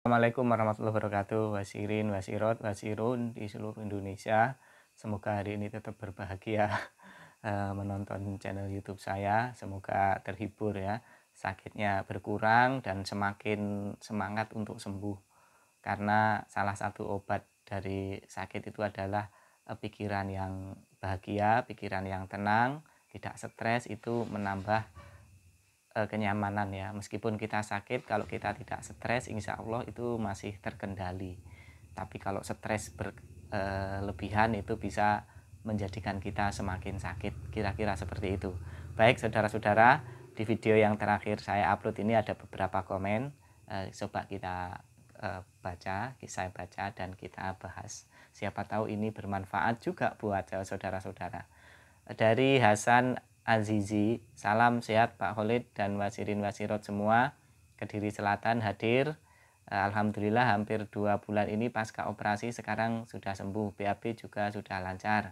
Assalamualaikum warahmatullahi wabarakatuh. Wasirin, wasirot, wasirun di seluruh Indonesia. Semoga hari ini tetap berbahagia menonton channel YouTube saya. Semoga terhibur ya. Sakitnya berkurang dan semakin semangat untuk sembuh. Karena salah satu obat dari sakit itu adalah pikiran yang bahagia, pikiran yang tenang, tidak stres, itu menambah kenyamanan ya. Meskipun kita sakit, kalau kita tidak stres, insya Allah itu masih terkendali. Tapi kalau stres berlebihan itu bisa menjadikan kita semakin sakit. Kira-kira seperti itu. Baik saudara-saudara, di video yang terakhir saya upload ini ada beberapa komen. Coba kita baca, saya baca dan kita bahas. Siapa tahu ini bermanfaat juga buat saudara-saudara. Dari Hasan Azizi, salam sehat Pak Khalid dan wasirin wasirot semua. Kediri Selatan hadir. Alhamdulillah hampir 2 bulan ini pasca operasi sekarang sudah sembuh. BAB juga sudah lancar.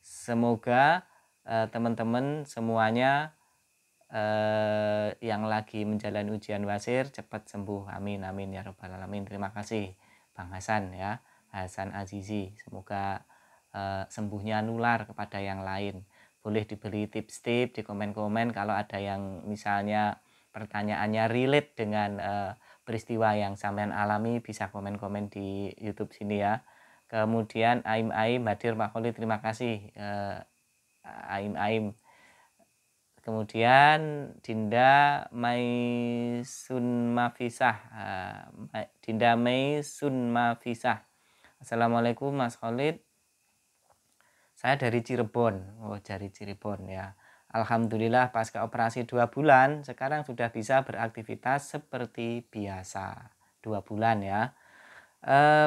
Semoga teman-teman semuanya yang lagi menjalani ujian wasir cepat sembuh. Amin amin ya rabbal alamin. Terima kasih Bang Hasan ya, Hasan Azizi. Semoga sembuhnya nular kepada yang lain. Boleh diberi tips-tips di komen-komen kalau ada yang misalnya pertanyaannya relate dengan peristiwa yang sampean alami, bisa komen-komen di YouTube sini ya. Kemudian Aim hadir Pak Khalid, terima kasih Aim. Kemudian Dinda Maisun Mafisah, Dinda Maisun Mafisah. Assalamualaikum Mas Khalid. Saya dari Cirebon. Oh, dari Cirebon ya. Alhamdulillah pasca operasi 2 bulan sekarang sudah bisa beraktivitas seperti biasa. 2 bulan ya.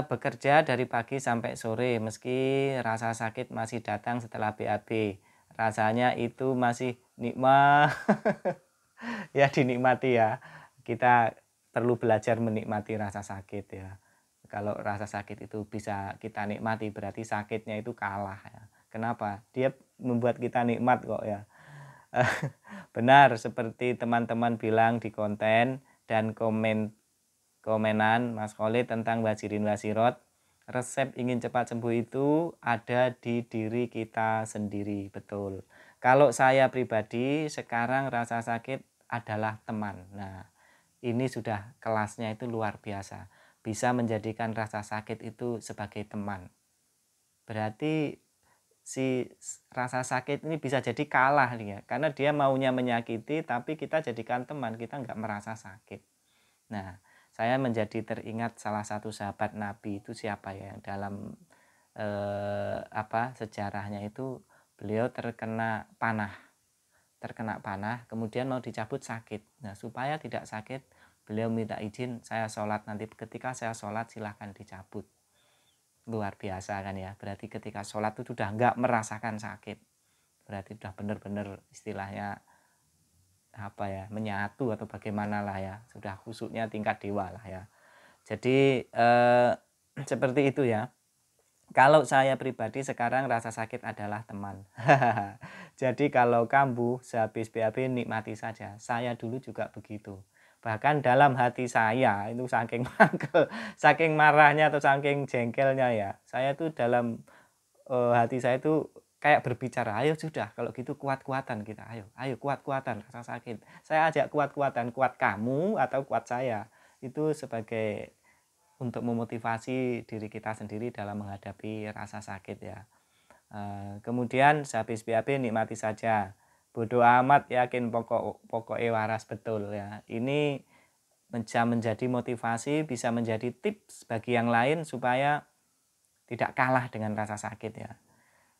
Bekerja dari pagi sampai sore meski rasa sakit masih datang setelah BAB. Rasanya itu masih nikmat. Ya dinikmati ya. Kita perlu belajar menikmati rasa sakit ya. Kalau rasa sakit itu bisa kita nikmati berarti sakitnya itu kalah ya. Kenapa? Dia membuat kita nikmat kok ya. Benar seperti teman-teman bilang di konten dan komenan Mas Khalid tentang wasirin wasirot. Resep ingin cepat sembuh itu ada di diri kita sendiri, betul. Kalau saya pribadi sekarang rasa sakit adalah teman. Nah, ini sudah kelasnya itu luar biasa. Bisa menjadikan rasa sakit itu sebagai teman. Berarti si rasa sakit ini bisa jadi kalah nih ya, karena dia maunya menyakiti tapi kita jadikan teman, kita nggak merasa sakit. Nah, saya menjadi teringat salah satu sahabat Nabi itu siapa ya, yang dalam sejarahnya itu beliau terkena panah kemudian mau dicabut sakit. Nah, supaya tidak sakit beliau minta izin, saya sholat nanti ketika saya sholat silahkan dicabut. Luar biasa kan ya, berarti ketika sholat itu sudah nggak merasakan sakit, berarti sudah benar-benar istilahnya menyatu atau bagaimana lah ya, sudah khusyuknya tingkat dewa lah ya. Jadi seperti itu ya. Kalau saya pribadi sekarang rasa sakit adalah teman. Jadi kalau kambuh sehabis BAB nikmati saja. Saya dulu juga begitu. Bahkan dalam hati saya itu saking saking marahnya atau saking jengkelnya ya. Saya tuh dalam hati saya itu kayak berbicara, ayo sudah kalau gitu kuat-kuatan kita. Ayo kuat-kuatan rasa sakit. Saya ajak kuat-kuatan, kuat kamu atau kuat saya. Itu sebagai untuk memotivasi diri kita sendiri dalam menghadapi rasa sakit ya. Kemudian sehabis BAB nikmati saja. Bodoh amat, yakin pokoknya waras, betul ya. Ini bisa menjadi motivasi, bisa menjadi tips bagi yang lain supaya tidak kalah dengan rasa sakit ya.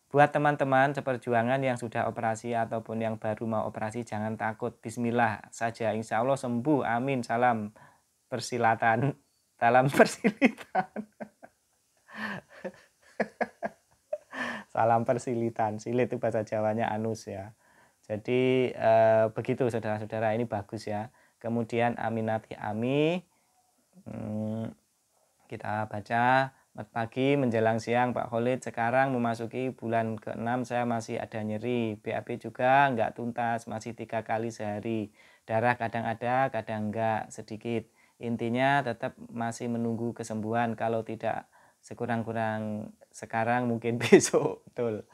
Buat teman-teman seperjuangan yang sudah operasi ataupun yang baru mau operasi, jangan takut. Bismillah saja, insya Allah sembuh. Amin. Salam persilatan. Salam persilitan. Salam persilitan. Silit itu bahasa Jawanya anus ya. Jadi begitu saudara-saudara, ini bagus ya. Kemudian Aminati Ami, kita baca. Selamat pagi menjelang siang Pak Khalid, sekarang memasuki bulan ke-6 saya masih ada nyeri, BAB juga nggak tuntas, masih 3 kali sehari, darah kadang ada kadang enggak sedikit. Intinya tetap masih menunggu kesembuhan, kalau tidak sekurang-kurang sekarang mungkin besok, betul.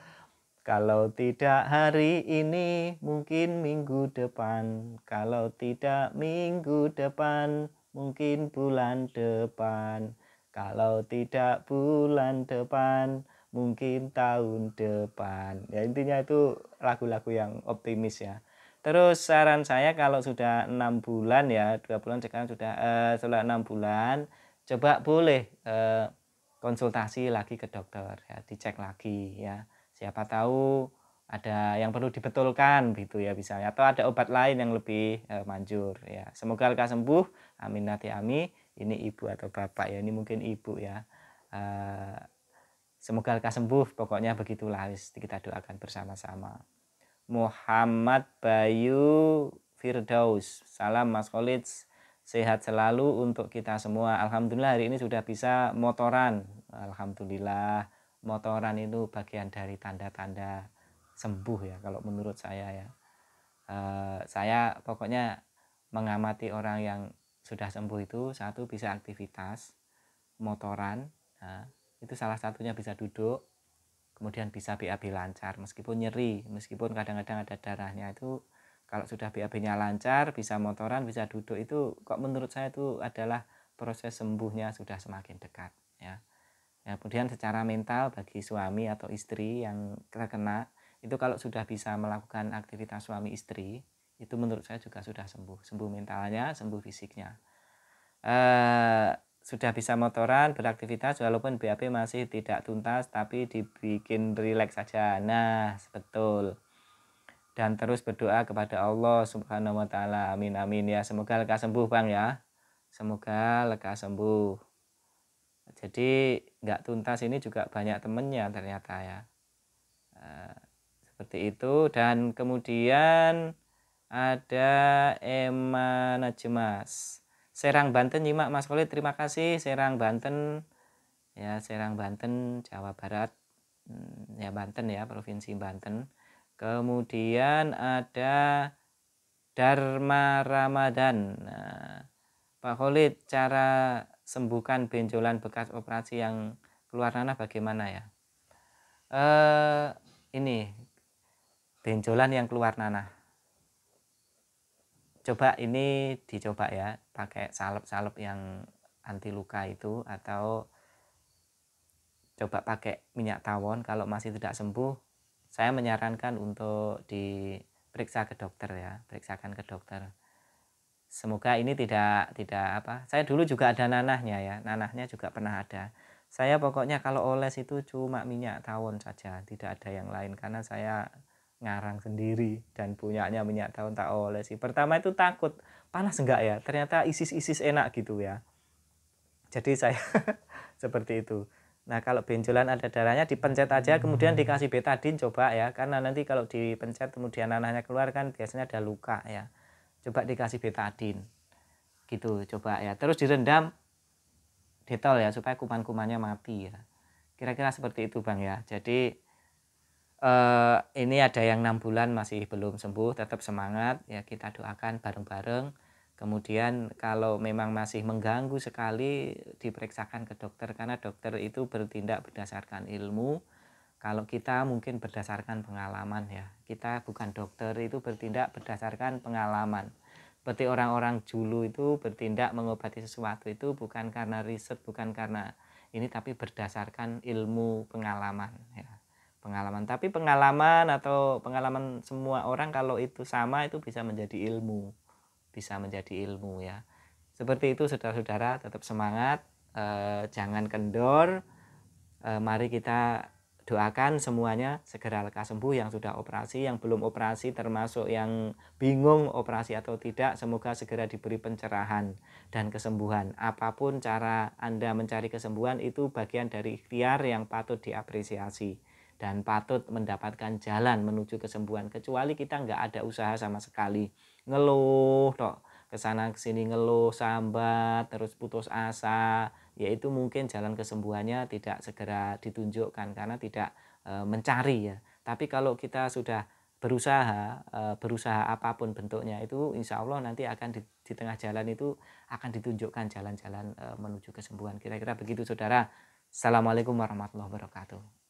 Kalau tidak hari ini mungkin minggu depan, kalau tidak minggu depan mungkin bulan depan, kalau tidak bulan depan mungkin tahun depan. Ya intinya itu lagu-lagu yang optimis ya. Terus saran saya kalau sudah 6 bulan ya, 2 bulan sekarang sudah setelah 6 bulan coba boleh konsultasi lagi ke dokter ya, dicek lagi ya. Siapa tahu ada yang perlu dibetulkan gitu ya misalnya, atau ada obat lain yang lebih manjur ya. Semoga lekas sembuh, amin nati ami. Ini ibu atau bapak ya, ini mungkin ibu ya. Semoga lekas sembuh, pokoknya begitulah, kita doakan bersama-sama. Muhammad Bayu Firdaus, salam Mas Khalid, sehat selalu untuk kita semua. Alhamdulillah hari ini sudah bisa motoran. Alhamdulillah, motoran itu bagian dari tanda-tanda sembuh ya kalau menurut saya ya. Saya pokoknya mengamati orang yang sudah sembuh itu, satu bisa aktivitas motoran, nah, itu salah satunya bisa duduk, kemudian bisa BAB lancar meskipun nyeri, meskipun kadang-kadang ada darahnya. Itu kalau sudah BAB-nya lancar, bisa motoran, bisa duduk, itu kok menurut saya itu adalah proses sembuhnya sudah semakin dekat ya. Ya, kemudian secara mental bagi suami atau istri yang terkena itu, kalau sudah bisa melakukan aktivitas suami istri, itu menurut saya juga sudah sembuh mentalnya, sembuh fisiknya. Sudah bisa motoran, beraktivitas walaupun BAB masih tidak tuntas, tapi dibikin rileks saja. Nah, betul. Dan terus berdoa kepada Allah Subhanahu wa taala. Amin amin ya. Semoga lekas sembuh, Bang ya. Semoga lekas sembuh. Jadi nggak tuntas ini juga banyak temennya ternyata ya. Seperti itu. Dan kemudian ada Emma Najmas, Serang Banten nyimak Mas Khalid, terima kasih. Serang Banten ya, Serang Banten Jawa Barat ya, Banten ya, Provinsi Banten. Kemudian ada Dharma Ramadan. Nah, Pak Khalid, cara sembuhkan benjolan bekas operasi yang keluar nanah bagaimana ya? Ini benjolan yang keluar nanah, coba ini dicoba ya, pakai salep-salep yang anti luka itu, atau coba pakai minyak tawon. Kalau masih tidak sembuh, saya menyarankan untuk diperiksa ke dokter ya, periksakan ke dokter. Semoga ini tidak apa. Saya dulu juga ada nanahnya ya, nanahnya juga pernah ada. Saya pokoknya kalau oles itu cuma minyak tawon saja, tidak ada yang lain, karena saya ngarang sendiri dan punyanya minyak tawon tak olesi. Pertama itu takut, panas enggak ya? Ternyata isis-isis enak gitu ya. Jadi saya seperti itu. Nah, kalau benjolan ada darahnya dipencet aja, kemudian dikasih betadin coba ya, karena nanti kalau dipencet kemudian nanahnya keluar kan biasanya ada luka ya. Coba dikasih betadin gitu, coba ya. Terus direndam detol ya, supaya kuman-kumannya mati ya. Kira-kira seperti itu Bang ya. Jadi ini ada yang 6 bulan masih belum sembuh, tetap semangat ya, kita doakan bareng-bareng. Kemudian kalau memang masih mengganggu sekali, diperiksakan ke dokter, karena dokter itu bertindak berdasarkan ilmu. Kalau kita mungkin berdasarkan pengalaman ya. Kita bukan dokter, itu bertindak berdasarkan pengalaman. Seperti orang-orang dulu itu bertindak mengobati sesuatu itu bukan karena riset, bukan karena ini, tapi berdasarkan ilmu pengalaman ya. Pengalaman, tapi pengalaman atau pengalaman semua orang kalau itu sama, itu bisa menjadi ilmu. Bisa menjadi ilmu ya. Seperti itu saudara-saudara, tetap semangat, jangan kendor. Mari kita doakan semuanya segera lekas sembuh, yang sudah operasi, yang belum operasi, termasuk yang bingung operasi atau tidak, semoga segera diberi pencerahan dan kesembuhan. Apapun cara Anda mencari kesembuhan, itu bagian dari ikhtiar yang patut diapresiasi dan patut mendapatkan jalan menuju kesembuhan. Kecuali kita nggak ada usaha sama sekali, ngeluh tok, kesana kesini ngeluh, sambat, terus putus asa, yaitu mungkin jalan kesembuhannya tidak segera ditunjukkan karena tidak mencari ya. Tapi kalau kita sudah berusaha apapun bentuknya, itu insya Allah nanti akan di tengah jalan itu akan ditunjukkan jalan-jalan menuju kesembuhan. Kira-kira begitu saudara. Assalamualaikum warahmatullahi wabarakatuh.